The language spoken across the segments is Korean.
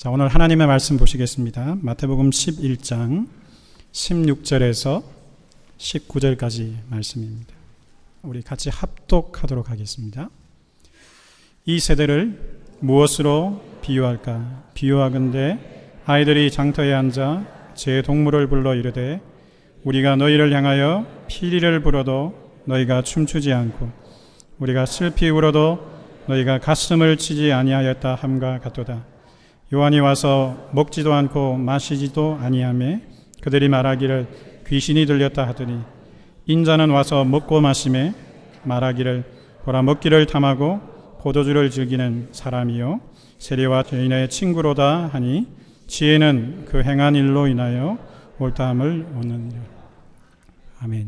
자, 오늘 하나님의 말씀 보시겠습니다. 마태복음 11장 16절에서 19절까지 말씀입니다. 우리 같이 합독하도록 하겠습니다. 이 세대를 무엇으로 비유할까? 비유하건대 아이들이 장터에 앉아 제 동물을 불러 이르되 우리가 너희를 향하여 피리를 불어도 너희가 춤추지 않고 우리가 슬피 울어도 너희가 가슴을 치지 아니하였다 함과 같도다. 요한이 와서 먹지도 않고 마시지도 아니하며 그들이 말하기를 귀신이 들렸다 하더니 인자는 와서 먹고 마시며 말하기를 보라 먹기를 탐하고 포도주를 즐기는 사람이요 세리와 죄인의 친구로다 하니 지혜는 그 행한 일로 인하여 옳다함을 얻느니라. 아멘.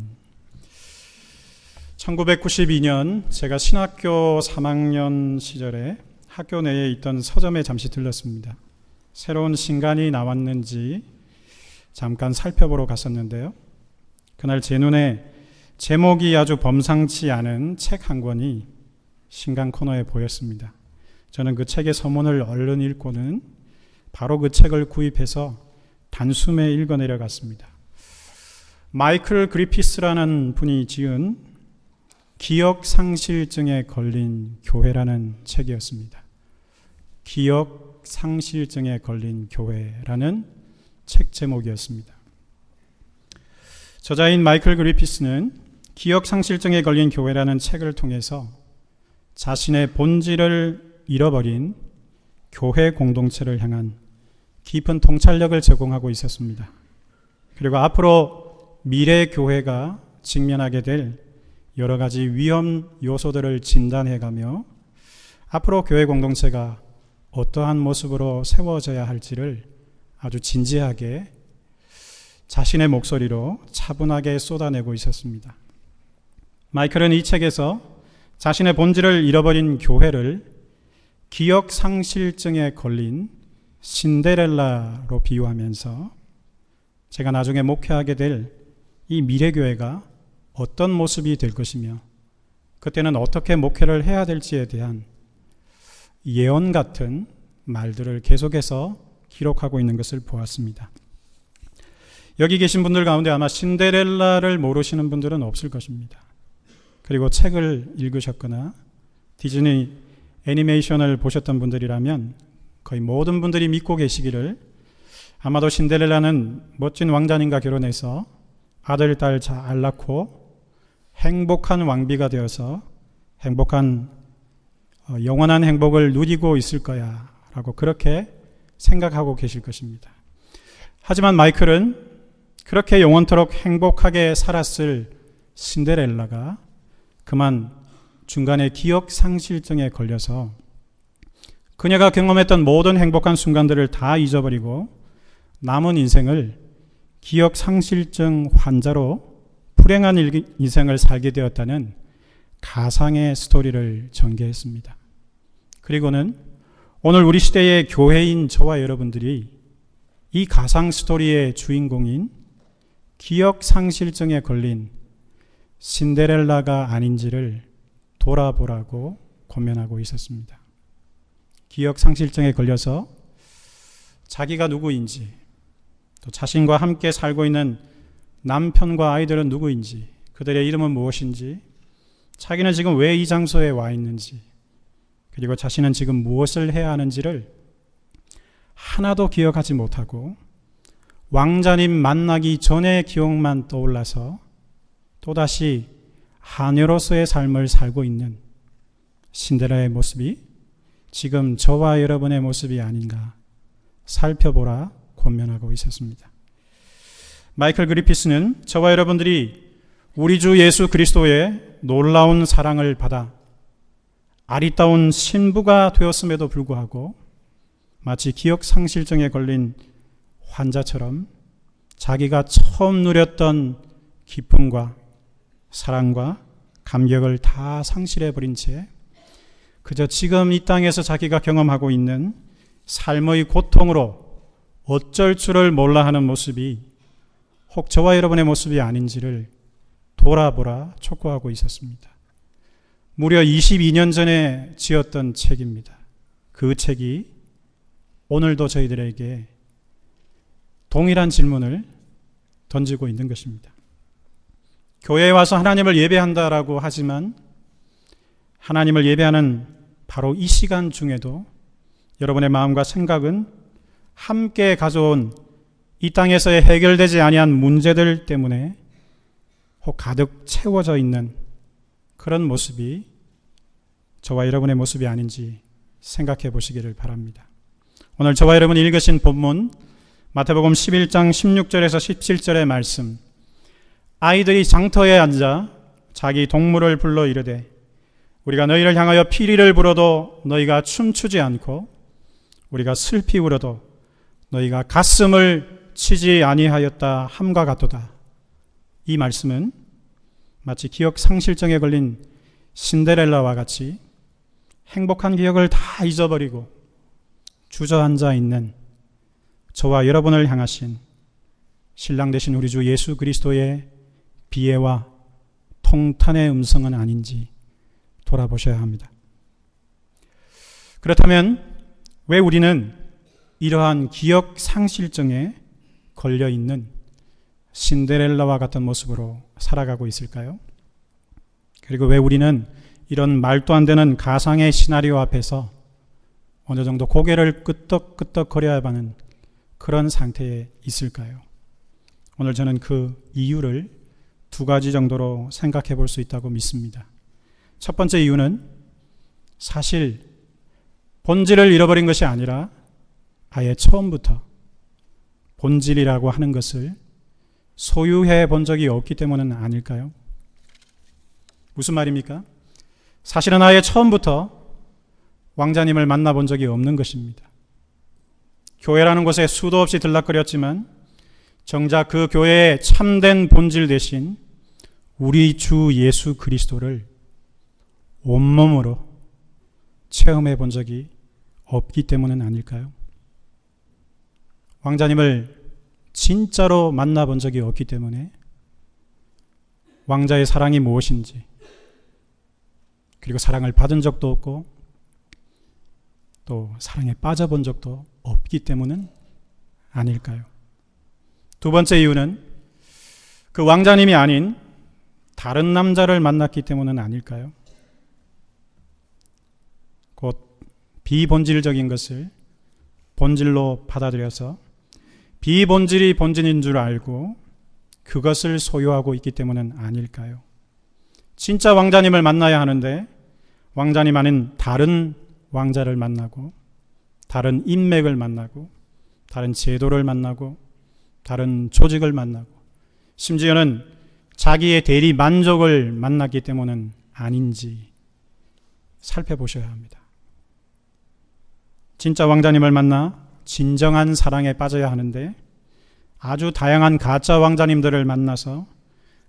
1992년 제가 신학교 3학년 시절에 학교 내에 있던 서점에 잠시 들렀습니다. 새로운 신간이 나왔는지 잠깐 살펴보러 갔었는데요. 그날 제 눈에 제목이 아주 범상치 않은 책 한 권이 신간 코너에 보였습니다. 저는 그 책의 서문을 얼른 읽고는 바로 그 책을 구입해서 단숨에 읽어 내려갔습니다. 마이클 그리피스라는 분이 지은 기억상실증에 걸린 교회라는 책이었습니다. 기억상실증에 걸린 교회라는 책 제목이었습니다. 저자인 마이클 그리피스는 기억상실증에 걸린 교회라는 책을 통해서 자신의 본질을 잃어버린 교회 공동체를 향한 깊은 통찰력을 제공하고 있었습니다. 그리고 앞으로 미래 교회가 직면하게 될 여러 가지 위험 요소들을 진단해가며 앞으로 교회 공동체가 어떠한 모습으로 세워져야 할지를 아주 진지하게 자신의 목소리로 차분하게 쏟아내고 있었습니다. 마이클은 이 책에서 자신의 본질을 잃어버린 교회를 기억상실증에 걸린 신데렐라로 비유하면서 제가 나중에 목회하게 될 이 미래교회가 어떤 모습이 될 것이며 그때는 어떻게 목회를 해야 될지에 대한 예언 같은 말들을 계속해서 기록하고 있는 것을 보았습니다. 여기 계신 분들 가운데 아마 신데렐라를 모르시는 분들은 없을 것입니다. 그리고 책을 읽으셨거나 디즈니 애니메이션을 보셨던 분들이라면 거의 모든 분들이 믿고 계시기를 아마도 신데렐라는 멋진 왕자님과 결혼해서 아들, 딸 잘 낳고 행복한 왕비가 되어서 행복한 영원한 행복을 누리고 있을 거야 라고 그렇게 생각하고 계실 것입니다. 하지만 마이클은 그렇게 영원토록 행복하게 살았을 신데렐라가 그만 중간에 기억상실증에 걸려서 그녀가 경험했던 모든 행복한 순간들을 다 잊어버리고 남은 인생을 기억상실증 환자로 불행한 인생을 살게 되었다는 가상의 스토리를 전개했습니다. 그리고는 오늘 우리 시대의 교회인 저와 여러분들이 이 가상 스토리의 주인공인 기억상실증에 걸린 신데렐라가 아닌지를 돌아보라고 권면하고 있었습니다. 기억상실증에 걸려서 자기가 누구인지 또 자신과 함께 살고 있는 남편과 아이들은 누구인지 그들의 이름은 무엇인지 자기는 지금 왜 이 장소에 와 있는지 그리고 자신은 지금 무엇을 해야 하는지를 하나도 기억하지 못하고 왕자님 만나기 전의 기억만 떠올라서 또다시 하녀로서의 삶을 살고 있는 신데렐라의 모습이 지금 저와 여러분의 모습이 아닌가 살펴보라 권면하고 있었습니다. 마이클 그리피스는 저와 여러분들이 우리 주 예수 그리스도의 놀라운 사랑을 받아 아리따운 신부가 되었음에도 불구하고 마치 기억상실증에 걸린 환자처럼 자기가 처음 누렸던 기쁨과 사랑과 감격을 다 상실해버린 채 그저 지금 이 땅에서 자기가 경험하고 있는 삶의 고통으로 어쩔 줄을 몰라 하는 모습이 혹 저와 여러분의 모습이 아닌지를 돌아보라 촉구하고 있었습니다. 무려 22년 전에 지었던 책입니다. 그 책이 오늘도 저희들에게 동일한 질문을 던지고 있는 것입니다. 교회에 와서 하나님을 예배한다라고 하지만 하나님을 예배하는 바로 이 시간 중에도 여러분의 마음과 생각은 함께 가져온 이 땅에서의 해결되지 아니한 문제들 때문에 혹 가득 채워져 있는 그런 모습이 저와 여러분의 모습이 아닌지 생각해 보시기를 바랍니다. 오늘 저와 여러분이 읽으신 본문 마태복음 11장 16절에서 17절의 말씀, 아이들이 장터에 앉아 자기 동물을 불러 이르되 우리가 너희를 향하여 피리를 불어도 너희가 춤추지 않고 우리가 슬피 울어도 너희가 가슴을 치지 아니하였다 함과 같도다. 이 말씀은 마치 기억 상실증에 걸린 신데렐라와 같이 행복한 기억을 다 잊어버리고 주저앉아 있는 저와 여러분을 향하신 신랑 되신 우리 주 예수 그리스도의 비애와 통탄의 음성은 아닌지 돌아보셔야 합니다. 그렇다면 왜 우리는 이러한 기억 상실증에 걸려 있는 신데렐라와 같은 모습으로 살아가고 있을까요? 그리고 왜 우리는 이런 말도 안 되는 가상의 시나리오 앞에서 어느 정도 고개를 끄덕끄덕거려야 하는 그런 상태에 있을까요? 오늘 저는 그 이유를 두 가지 정도로 생각해 볼 수 있다고 믿습니다. 첫 번째 이유는 사실 본질을 잃어버린 것이 아니라 아예 처음부터 본질이라고 하는 것을 소유해 본 적이 없기 때문은 아닐까요? 무슨 말입니까? 사실은 아예 처음부터 왕자님을 만나본 적이 없는 것입니다. 교회라는 곳에 수도 없이 들락거렸지만 정작 그 교회의 참된 본질 대신 우리 주 예수 그리스도를 온몸으로 체험해 본 적이 없기 때문은 아닐까요? 왕자님을 진짜로 만나본 적이 없기 때문에 왕자의 사랑이 무엇인지, 그리고 사랑을 받은 적도 없고 또 사랑에 빠져본 적도 없기 때문은 아닐까요? 두 번째 이유는 그 왕자님이 아닌 다른 남자를 만났기 때문은 아닐까요? 곧 비본질적인 것을 본질로 받아들여서 비본질이 본질인 줄 알고 그것을 소유하고 있기 때문은 아닐까요? 진짜 왕자님을 만나야 하는데 왕자님 아닌 다른 왕자를 만나고 다른 인맥을 만나고 다른 제도를 만나고 다른 조직을 만나고 심지어는 자기의 대리 만족을 만났기 때문은 아닌지 살펴보셔야 합니다. 진짜 왕자님을 만나 진정한 사랑에 빠져야 하는데 아주 다양한 가짜 왕자님들을 만나서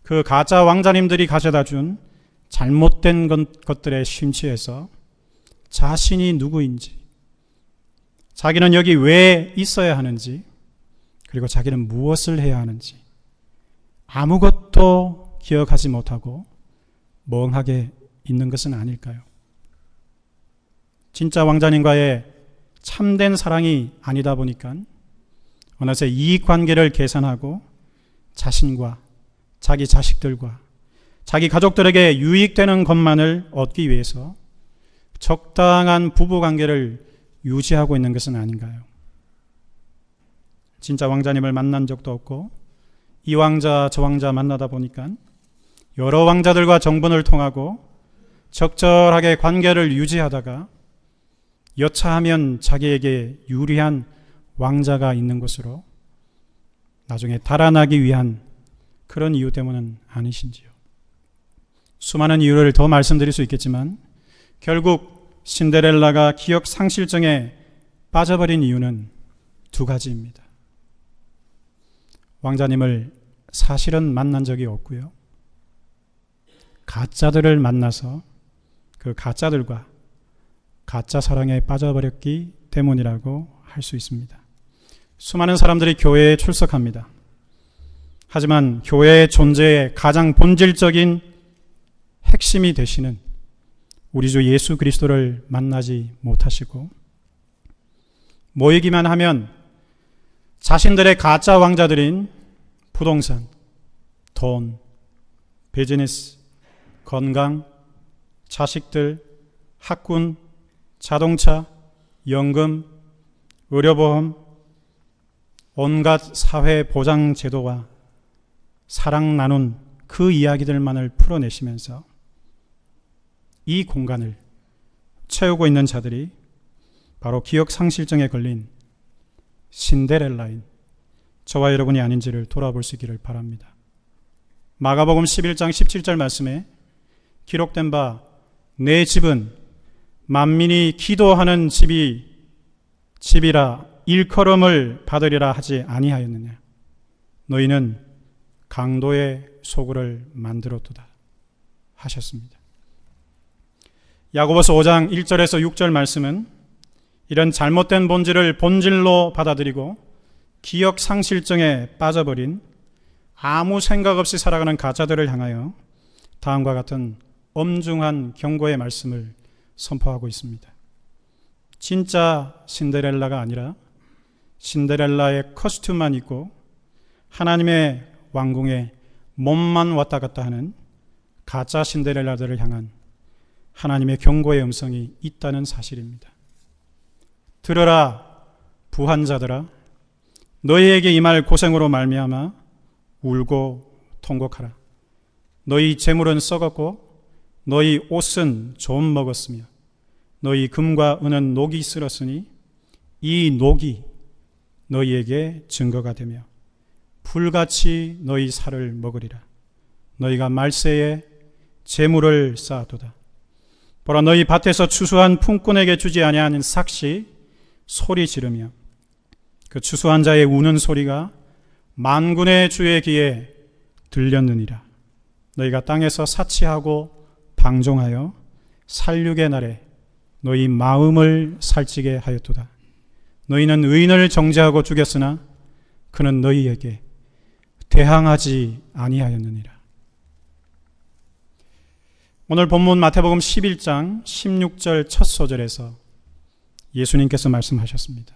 그 가짜 왕자님들이 가져다 준 잘못된 것들에 심취해서 자신이 누구인지, 자기는 여기 왜 있어야 하는지, 그리고 자기는 무엇을 해야 하는지 아무것도 기억하지 못하고 멍하게 있는 것은 아닐까요? 진짜 왕자님과의 참된 사랑이 아니다 보니까 어느새 이익관계를 계산하고 자신과 자기 자식들과 자기 가족들에게 유익되는 것만을 얻기 위해서 적당한 부부관계를 유지하고 있는 것은 아닌가요? 진짜 왕자님을 만난 적도 없고 이 왕자 저 왕자 만나다 보니까 여러 왕자들과 정분을 통하고 적절하게 관계를 유지하다가 여차하면 자기에게 유리한 왕자가 있는 곳으로 나중에 달아나기 위한 그런 이유 때문은 아니신지요? 수많은 이유를 더 말씀드릴 수 있겠지만 결국 신데렐라가 기억 상실증에 빠져버린 이유는 두 가지입니다. 왕자님을 사실은 만난 적이 없고요. 가짜들을 만나서 그 가짜들과 가짜 사랑에 빠져버렸기 때문이라고 할 수 있습니다. 수많은 사람들이 교회에 출석합니다. 하지만 교회의 존재의 가장 본질적인 핵심이 되시는 우리 주 예수 그리스도를 만나지 못하시고 모이기만 하면 자신들의 가짜 왕자들인 부동산, 돈, 비즈니스, 건강, 자식들, 학군, 자동차, 연금, 의료보험, 온갖 사회 보장 제도와 사랑 나눈 그 이야기들만을 풀어내시면서 이 공간을 채우고 있는 자들이 바로 기억상실증에 걸린 신데렐라인 저와 여러분이 아닌지를 돌아볼 수 있기를 바랍니다. 마가복음 11장 17절 말씀에 기록된 바 내 집은 만민이 기도하는 집이라 일컬음을 받으리라 하지 아니하였느냐. 너희는 강도의 소굴을 만들었도다 하셨습니다. 야고보서 5장 1절에서 6절 말씀은 이런 잘못된 본질을 본질로 받아들이고 기억 상실증에 빠져버린 아무 생각 없이 살아가는 가짜들을 향하여 다음과 같은 엄중한 경고의 말씀을 선포하고 있습니다. 진짜 신데렐라가 아니라 신데렐라의 커스튬만 입고 하나님의 왕궁에 몸만 왔다 갔다 하는 가짜 신데렐라들을 향한 하나님의 경고의 음성이 있다는 사실입니다. 들으라 부한 자들아, 너희에게 임할 고생으로 말미암아 울고 통곡하라. 너희 재물은 썩었고 너희 옷은 좀 먹었으며 너희 금과 은은 녹이 쓸었으니 이 녹이 너희에게 증거가 되며 불같이 너희 살을 먹으리라. 너희가 말세에 재물을 쌓아도다. 보라, 너희 밭에서 추수한 품꾼에게 주지 아니하는 삭시 소리 지르며 그 추수한 자의 우는 소리가 만군의 주의 귀에 들렸느니라. 너희가 땅에서 사치하고 방종하여 살육의 날에 너희 마음을 살찌게 하였도다. 너희는 의인을 정죄하고 죽였으나 그는 너희에게 대항하지 아니하였느니라. 오늘 본문 마태복음 11장 16절 첫 소절에서 예수님께서 말씀하셨습니다.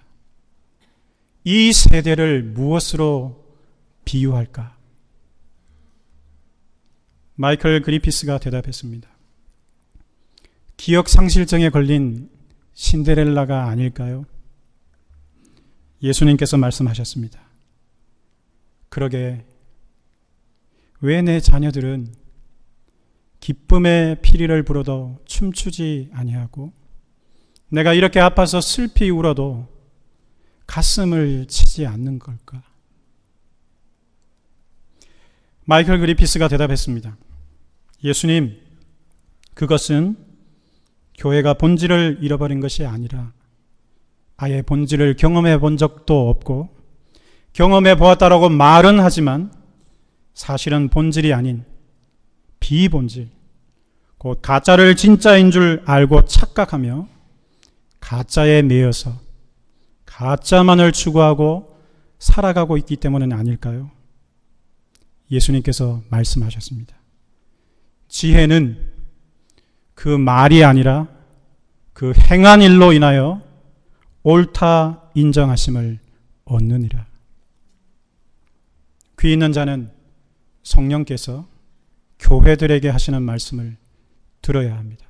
이 세대를 무엇으로 비유할까? 마이클 그리피스가 대답했습니다. 기억상실증에 걸린 신데렐라가 아닐까요? 예수님께서 말씀하셨습니다. 그러게 왜 내 자녀들은 기쁨의 피리를 불어도 춤추지 아니하고 내가 이렇게 아파서 슬피 울어도 가슴을 치지 않는 걸까? 마이클 그리피스가 대답했습니다. 예수님, 그것은 교회가 본질을 잃어버린 것이 아니라 아예 본질을 경험해 본 적도 없고 경험해 보았다라고 말은 하지만 사실은 본질이 아닌 비본질, 곧 가짜를 진짜인 줄 알고 착각하며 가짜에 매여서 가짜만을 추구하고 살아가고 있기 때문은 아닐까요? 예수님께서 말씀하셨습니다. 지혜는 그 말이 아니라 그 행한 일로 인하여 옳다 인정하심을 얻느니라. 귀 있는 자는 성령께서 교회들에게 하시는 말씀을 들어야 합니다.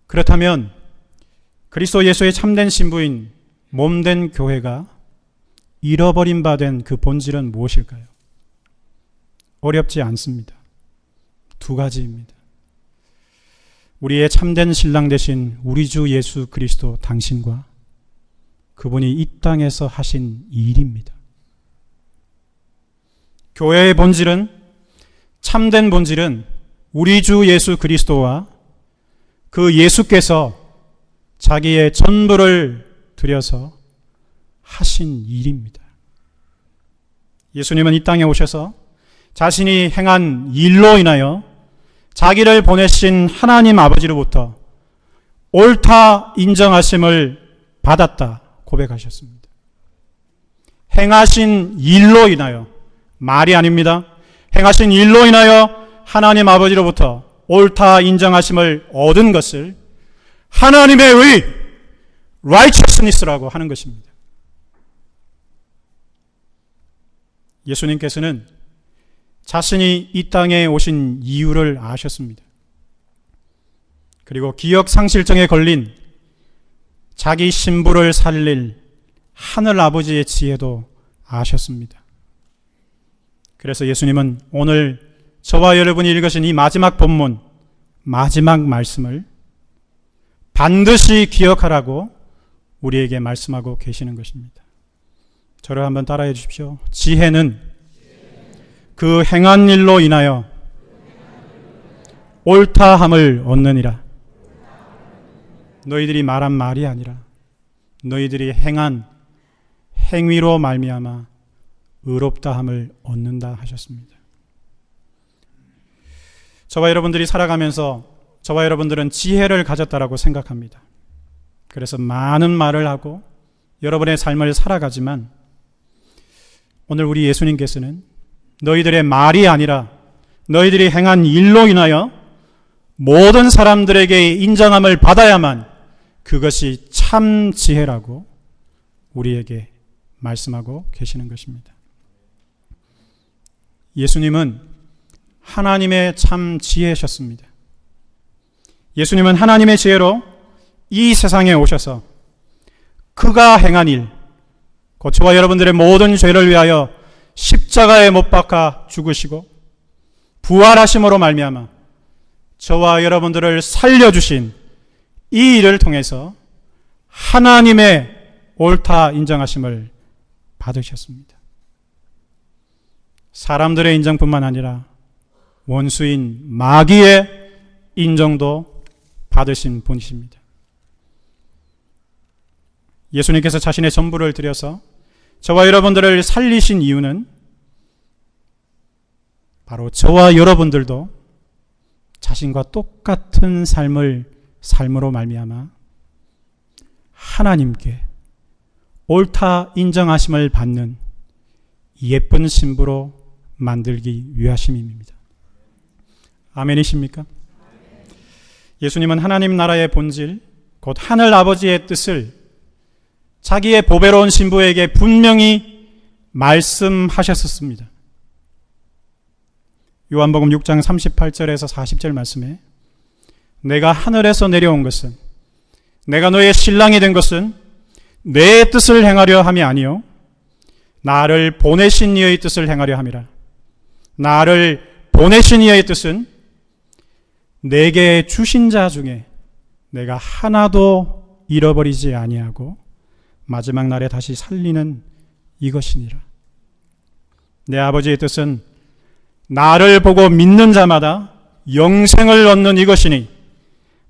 그렇다면 그리스도 예수의 참된 신부인 몸된 교회가 잃어버린 바 된 그 본질은 무엇일까요? 어렵지 않습니다. 두 가지입니다. 우리의 참된 신랑 되신 우리 주 예수 그리스도 당신과 그분이 이 땅에서 하신 일입니다. 교회의 본질은, 참된 본질은 우리 주 예수 그리스도와 그 예수께서 자기의 전부를 들여서 하신 일입니다. 예수님은 이 땅에 오셔서 자신이 행한 일로 인하여 자기를 보내신 하나님 아버지로부터 옳다 인정하심을 받았다 고백하셨습니다. 행하신 일로 인하여, 말이 아닙니다. 행하신 일로 인하여 하나님 아버지로부터 옳다 인정하심을 얻은 것을 하나님의 righteousness라고 하는 것입니다. 예수님께서는 자신이 이 땅에 오신 이유를 아셨습니다. 그리고 기억상실증에 걸린 자기 신부를 살릴 하늘 아버지의 지혜도 아셨습니다. 그래서 예수님은 오늘 저와 여러분이 읽으신 이 마지막 본문, 마지막 말씀을 반드시 기억하라고 우리에게 말씀하고 계시는 것입니다. 저를 한번 따라해 주십시오. 지혜는 그 행한 일로 인하여 옳다함을 얻느니라. 너희들이 말한 말이 아니라 너희들이 행한 행위로 말미암아 의롭다함을 얻는다 하셨습니다. 저와 여러분들이 살아가면서 저와 여러분들은 지혜를 가졌다라고 생각합니다. 그래서 많은 말을 하고 여러분의 삶을 살아가지만 오늘 우리 예수님께서는 너희들의 말이 아니라 너희들이 행한 일로 인하여 모든 사람들에게 인정함을 받아야만 그것이 참 지혜라고 우리에게 말씀하고 계시는 것입니다. 예수님은 하나님의 참 지혜셨습니다. 예수님은 하나님의 지혜로 이 세상에 오셔서 그가 행한 일, 곧 저와 여러분들의 모든 죄를 위하여 십자가에 못 박아 죽으시고 부활하심으로 말미암아 저와 여러분들을 살려주신 이 일을 통해서 하나님의 옳다 인정하심을 받으셨습니다. 사람들의 인정뿐만 아니라 원수인 마귀의 인정도 받으신 분이십니다. 예수님께서 자신의 전부를 들여서 저와 여러분들을 살리신 이유는 바로 저와 여러분들도 자신과 똑같은 삶으로 말미암아 하나님께 옳다 인정하심을 받는 예쁜 신부로 만들기 위하심입니다. 아멘이십니까? 예수님은 하나님 나라의 본질, 곧 하늘 아버지의 뜻을 자기의 보배로운 신부에게 분명히 말씀하셨습니다. 요한복음 6장 38절에서 40절 말씀에 내가 하늘에서 내려온 것은 내가 너의 신랑이 된 것은 내 뜻을 행하려 함이 아니요 나를 보내신 이의 뜻을 행하려 함이라. 나를 보내신 이의 뜻은 내게 주신 자 중에 내가 하나도 잃어버리지 아니하고 마지막 날에 다시 살리는 이것이니라. 내 아버지의 뜻은 나를 보고 믿는 자마다 영생을 얻는 이것이니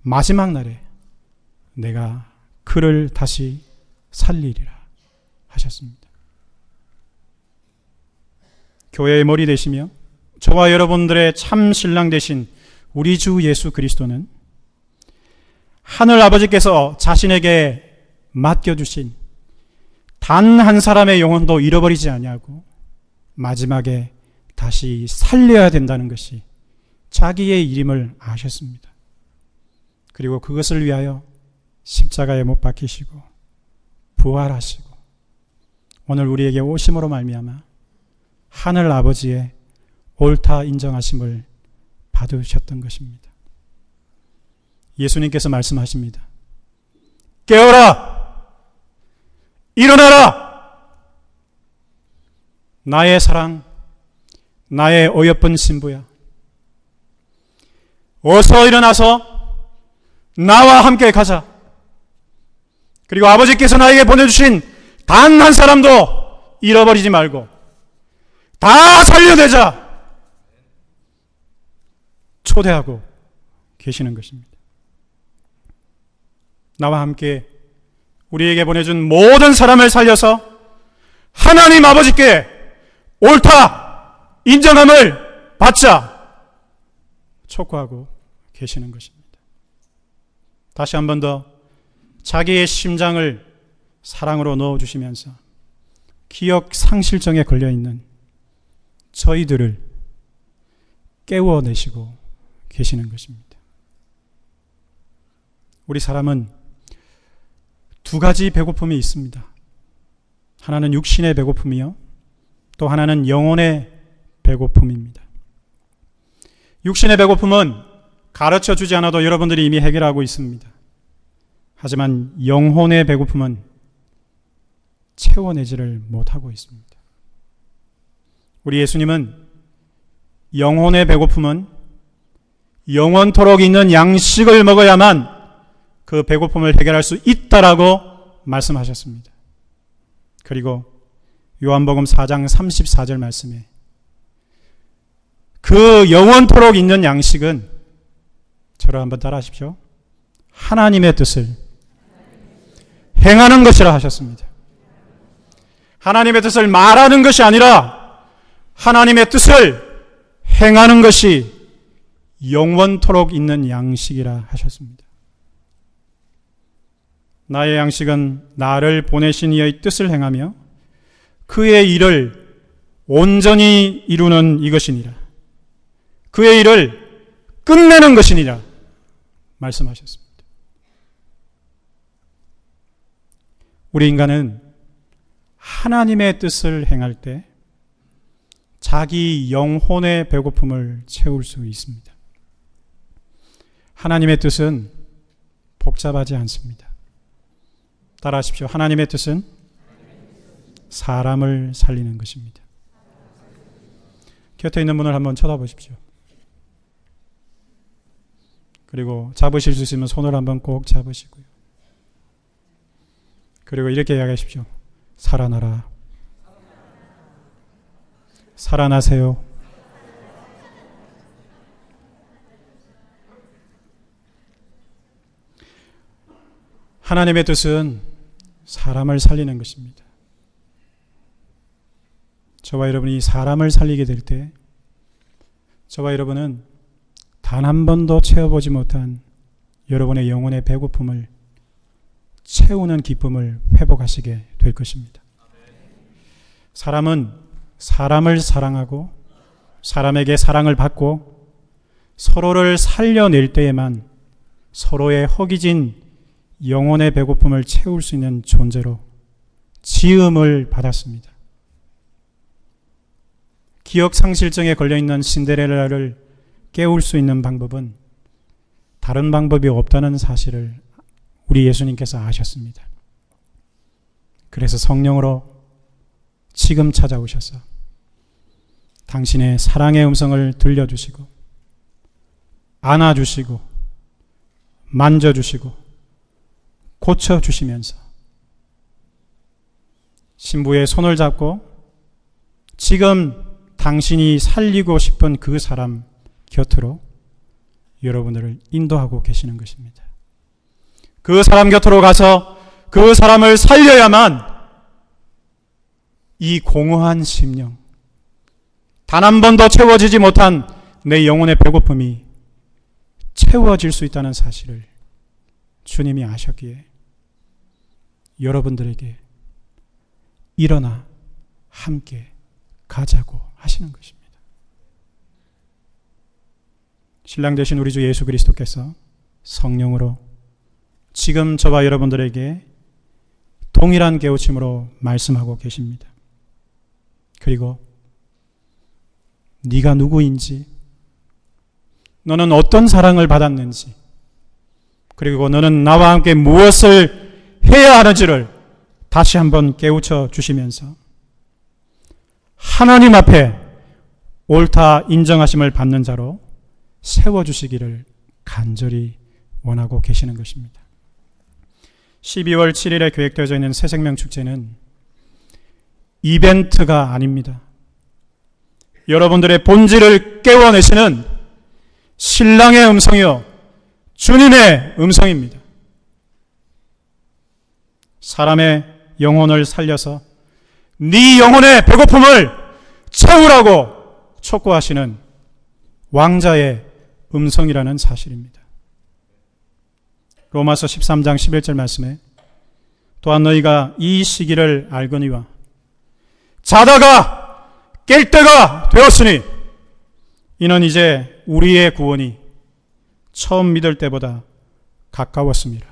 마지막 날에 내가 그를 다시 살리리라 하셨습니다. 교회의 머리 되시며 저와 여러분들의 참 신랑 되신 우리 주 예수 그리스도는 하늘 아버지께서 자신에게 맡겨주신 단 한 사람의 영혼도 잃어버리지 아니하고 마지막에 다시 살려야 된다는 것이 자기의 일임을 아셨습니다. 그리고 그것을 위하여 십자가에 못 박히시고 부활하시고 오늘 우리에게 오심으로 말미암아 하늘 아버지의 옳다 인정하심을 받으셨던 것입니다. 예수님께서 말씀하십니다. 깨어라! 일어나라! 나의 사랑, 나의 어여쁜 신부야. 어서 일어나서 나와 함께 가자. 그리고 아버지께서 나에게 보내주신 단 한 사람도 잃어버리지 말고 다 살려내자. 초대하고 계시는 것입니다. 나와 함께 우리에게 보내준 모든 사람을 살려서 하나님 아버지께 옳다 인정함을 받자 촉구하고 계시는 것입니다. 다시 한 번 더 자기의 심장을 사랑으로 넣어주시면서 기억 상실증에 걸려있는 저희들을 깨워내시고 계시는 것입니다. 우리 사람은 두 가지 배고픔이 있습니다. 하나는 육신의 배고픔이요, 또 하나는 영혼의 배고픔입니다. 육신의 배고픔은 가르쳐 주지 않아도 여러분들이 이미 해결하고 있습니다. 하지만 영혼의 배고픔은 채워내지를 못하고 있습니다. 우리 예수님은 영혼의 배고픔은 영원토록 있는 양식을 먹어야만 그 배고픔을 해결할 수 있다라고 말씀하셨습니다. 그리고 요한복음 4장 34절 말씀에 그 영원토록 있는 양식은, 저를 한번 따라하십시오, 하나님의 뜻을 행하는 것이라 하셨습니다. 하나님의 뜻을 말하는 것이 아니라 하나님의 뜻을 행하는 것이 영원토록 있는 양식이라 하셨습니다. 나의 양식은 나를 보내신 이의 뜻을 행하며 그의 일을 온전히 이루는 이것이니라. 그의 일을 끝내는 것이니라 말씀하셨습니다. 우리 인간은 하나님의 뜻을 행할 때 자기 영혼의 배고픔을 채울 수 있습니다. 하나님의 뜻은 복잡하지 않습니다. 따라하십시오. 하나님의 뜻은 사람을 살리는 것입니다. 곁에 있는 분을 한번 쳐다보십시오. 그리고 잡으실 수 있으면 손을 한번 꼭 잡으시고요. 그리고 이렇게 이야기하십시오. 살아나라. 살아나세요. 하나님의 뜻은 사람을 살리는 것입니다. 저와 여러분이 사람을 살리게 될 때 저와 여러분은 단 한 번도 채워보지 못한 여러분의 영혼의 배고픔을 채우는 기쁨을 회복하시게 될 것입니다. 사람은 사람을 사랑하고 사람에게 사랑을 받고 서로를 살려낼 때에만 서로의 허기진 영혼의 배고픔을 채울 수 있는 존재로 지음을 받았습니다. 기억상실증에 걸려있는 신데렐라를 깨울 수 있는 방법은 다른 방법이 없다는 사실을 우리 예수님께서 아셨습니다. 그래서 성령으로 지금 찾아오셔서 당신의 사랑의 음성을 들려주시고 안아주시고 만져주시고 고쳐주시면서 신부의 손을 잡고 지금 당신이 살리고 싶은 그 사람 곁으로 여러분들을 인도하고 계시는 것입니다. 그 사람 곁으로 가서 그 사람을 살려야만 이 공허한 심령, 단 한 번도 채워지지 못한 내 영혼의 배고픔이 채워질 수 있다는 사실을 주님이 아셨기에 여러분들에게 일어나 함께 가자고 하시는 것입니다. 신랑 되신 우리 주 예수 그리스도께서 성령으로 지금 저와 여러분들에게 동일한 깨우침으로 말씀하고 계십니다. 그리고 네가 누구인지, 너는 어떤 사랑을 받았는지, 그리고 너는 나와 함께 무엇을 해야 하는지를 다시 한번 깨우쳐 주시면서 하나님 앞에 옳다 인정하심을 받는 자로 세워주시기를 간절히 원하고 계시는 것입니다. 12월 7일에 계획되어져 있는 새생명축제는 이벤트가 아닙니다. 여러분들의 본질을 깨워내시는 신랑의 음성이요 주님의 음성입니다. 사람의 영혼을 살려서 네 영혼의 배고픔을 채우라고 촉구하시는 왕자의 음성이라는 사실입니다. 로마서 13장 11절 말씀에 또한 너희가 이 시기를 알거니와 자다가 깰 때가 되었으니 이는 이제 우리의 구원이 처음 믿을 때보다 가까웠습니다.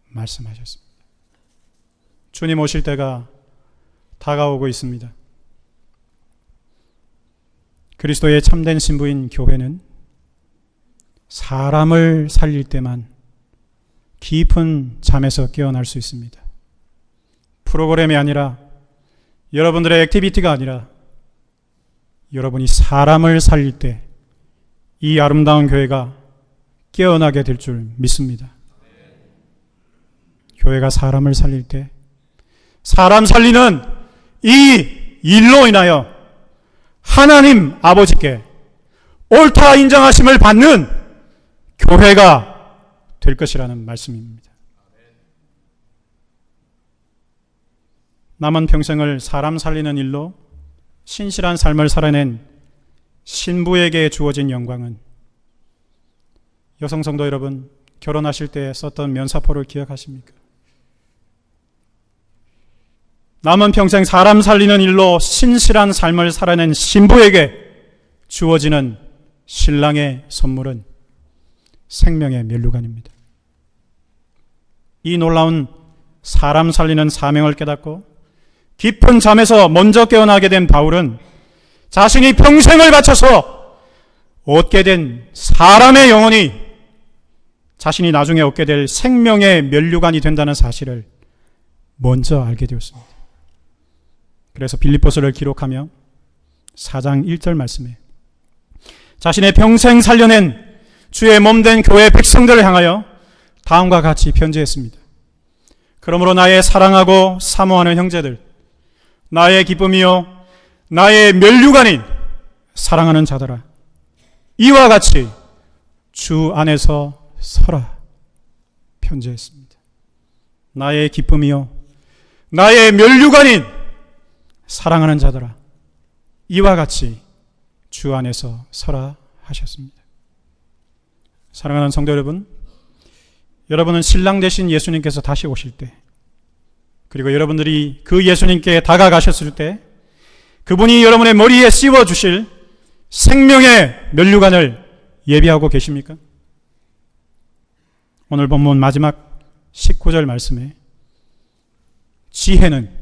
말씀하셨습니다. 주님 오실 때가 다가오고 있습니다. 그리스도의 참된 신부인 교회는 사람을 살릴 때만 깊은 잠에서 깨어날 수 있습니다. 프로그램이 아니라, 여러분들의 액티비티가 아니라, 여러분이 사람을 살릴 때 이 아름다운 교회가 깨어나게 될 줄 믿습니다. 교회가 사람을 살릴 때, 사람 살리는 이 일로 인하여 하나님 아버지께 옳다 인정하심을 받는 교회가 될 것이라는 말씀입니다. 남은 평생을 사람 살리는 일로 신실한 삶을 살아낸 신부에게 주어진 영광은, 여성 성도 여러분, 결혼하실 때 썼던 면사포를 기억하십니까? 남은 평생 사람 살리는 일로 신실한 삶을 살아낸 신부에게 주어지는 신랑의 선물은 생명의 면류관입니다. 이 놀라운 사람 살리는 사명을 깨닫고 깊은 잠에서 먼저 깨어나게 된 바울은 자신이 평생을 바쳐서 얻게 된 사람의 영혼이 자신이 나중에 얻게 될 생명의 면류관이 된다는 사실을 먼저 알게 되었습니다. 그래서 빌립보서를 기록하며 4장 1절 말씀에 자신의 평생 살려낸 주의 몸된 교회 백성들을 향하여 다음과 같이 편지했습니다. 그러므로 나의 사랑하고 사모하는 형제들, 나의 기쁨이요 나의 면류관인 사랑하는 자들아, 이와 같이 주 안에서 서라 편지했습니다. 나의 기쁨이요 나의 면류관인 사랑하는 자들아, 이와 같이 주 안에서 서라 하셨습니다. 사랑하는 성도 여러분, 여러분은 신랑 되신 예수님께서 다시 오실 때, 그리고 여러분들이 그 예수님께 다가가셨을 때 그분이 여러분의 머리에 씌워주실 생명의 면류관을 예비하고 계십니까? 오늘 본문 마지막 19절 말씀에 지혜는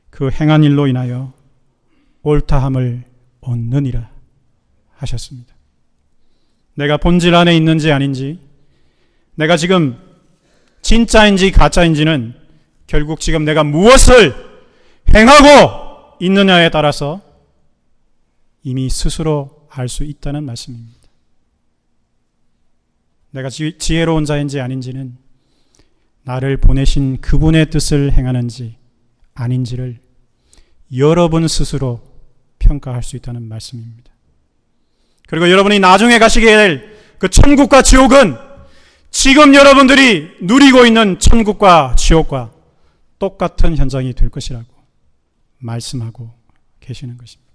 그 행한 일로 인하여 옳다함을 얻느니라 하셨습니다. 내가 본질 안에 있는지 아닌지, 내가 지금 진짜인지 가짜인지는 결국 지금 내가 무엇을 행하고 있느냐에 따라서 이미 스스로 알 수 있다는 말씀입니다. 내가 지혜로운 자인지 아닌지는 나를 보내신 그분의 뜻을 행하는지 아닌지를 여러분 스스로 평가할 수 있다는 말씀입니다. 그리고 여러분이 나중에 가시게 될 그 천국과 지옥은 지금 여러분들이 누리고 있는 천국과 지옥과 똑같은 현장이 될 것이라고 말씀하고 계시는 것입니다.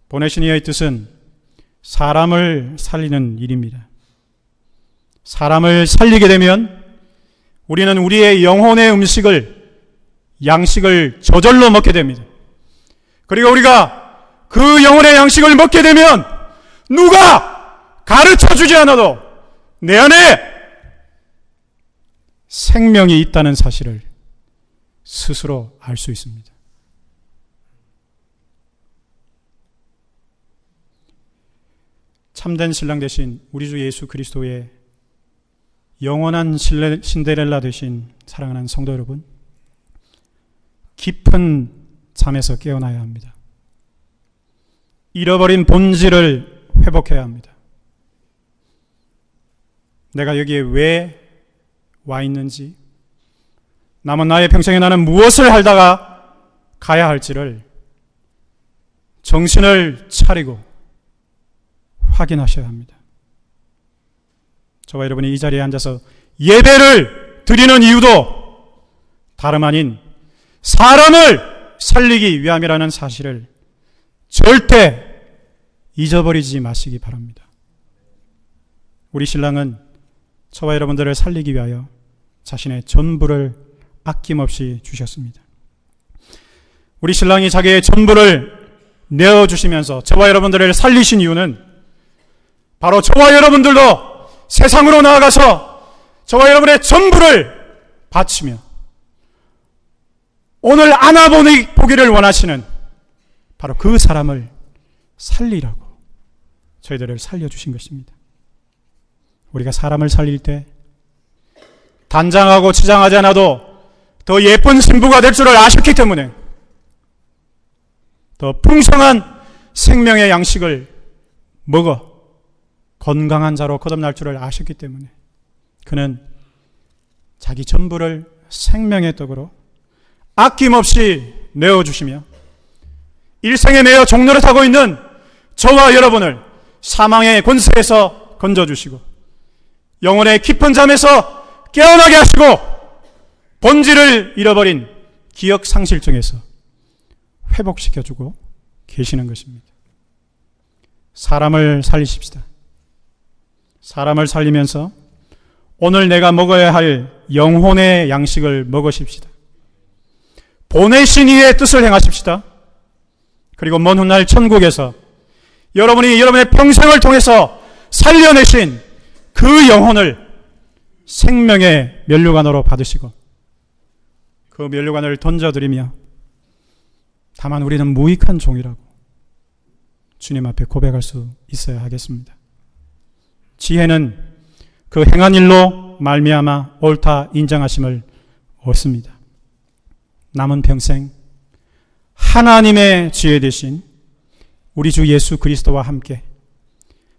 보내신 이의 뜻은 사람을 살리는 일입니다. 사람을 살리게 되면 우리는 우리의 영혼의 양식을 저절로 먹게 됩니다. 그리고 우리가 그 영혼의 양식을 먹게 되면 누가 가르쳐주지 않아도 내 안에 생명이 있다는 사실을 스스로 알 수 있습니다. 참된 신랑 되신 우리 주 예수 그리스도의 영원한 신데렐라 되신 사랑하는 성도 여러분, 깊은 잠에서 깨어나야 합니다. 잃어버린 본질을 회복해야 합니다. 내가 여기에 왜 와 있는지, 남은 나의 평생에 나는 무엇을 하다가 가야 할지를 정신을 차리고 확인하셔야 합니다. 저와 여러분이 이 자리에 앉아서 예배를 드리는 이유도 다름 아닌 사람을 살리기 위함이라는 사실을 절대 잊어버리지 마시기 바랍니다. 우리 신랑은 저와 여러분들을 살리기 위하여 자신의 전부를 아낌없이 주셨습니다. 우리 신랑이 자기의 전부를 내어주시면서 저와 여러분들을 살리신 이유는 바로 저와 여러분들도 세상으로 나아가서 저와 여러분의 전부를 바치며 오늘 안아보기를 원하시는 바로 그 사람을 살리라고 저희들을 살려주신 것입니다. 우리가 사람을 살릴 때 단장하고 치장하지 않아도 더 예쁜 신부가 될 줄을 아셨기 때문에, 더 풍성한 생명의 양식을 먹어 건강한 자로 거듭날 줄을 아셨기 때문에 그는 자기 전부를 생명의 떡으로 아낌없이 내어주시며 일생에 매여 종노릇하고 있는 저와 여러분을 사망의 권세에서 건져주시고 영혼의 깊은 잠에서 깨어나게 하시고 본질을 잃어버린 기억 상실증에서 회복시켜주고 계시는 것입니다. 사람을 살리십시다. 사람을 살리면서 오늘 내가 먹어야 할 영혼의 양식을 먹으십시다. 보내신 이의 뜻을 행하십시다. 그리고 먼 훗날 천국에서 여러분이 여러분의 평생을 통해서 살려내신 그 영혼을 생명의 면류관으로 받으시고 그 면류관을 던져드리며 다만 우리는 무익한 종이라고 주님 앞에 고백할 수 있어야 하겠습니다. 지혜는 그 행한 일로 말미암아 옳다 인정하심을 얻습니다. 남은 평생 하나님의 지혜 되신 우리 주 예수 그리스도와 함께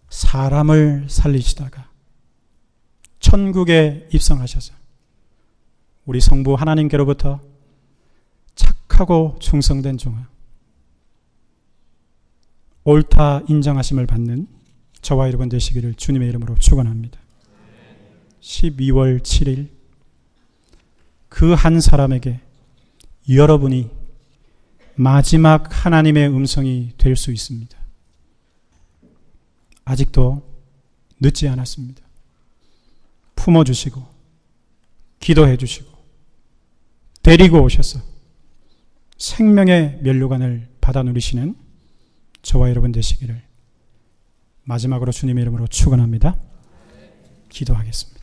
사람을 살리시다가 천국에 입성하셔서 우리 성부 하나님께로부터 착하고 충성된 종아, 옳다 인정하심을 받는 저와 여러분 되시기를 주님의 이름으로 축원합니다. 12월 7일 그 한 사람에게 여러분이 마지막 하나님의 음성이 될 수 있습니다. 아직도 늦지 않았습니다. 품어주시고 기도해 주시고 데리고 오셔서 생명의 면류관을 받아 누리시는 저와 여러분 되시기를 마지막으로 주님의 이름으로 축원합니다. 기도하겠습니다.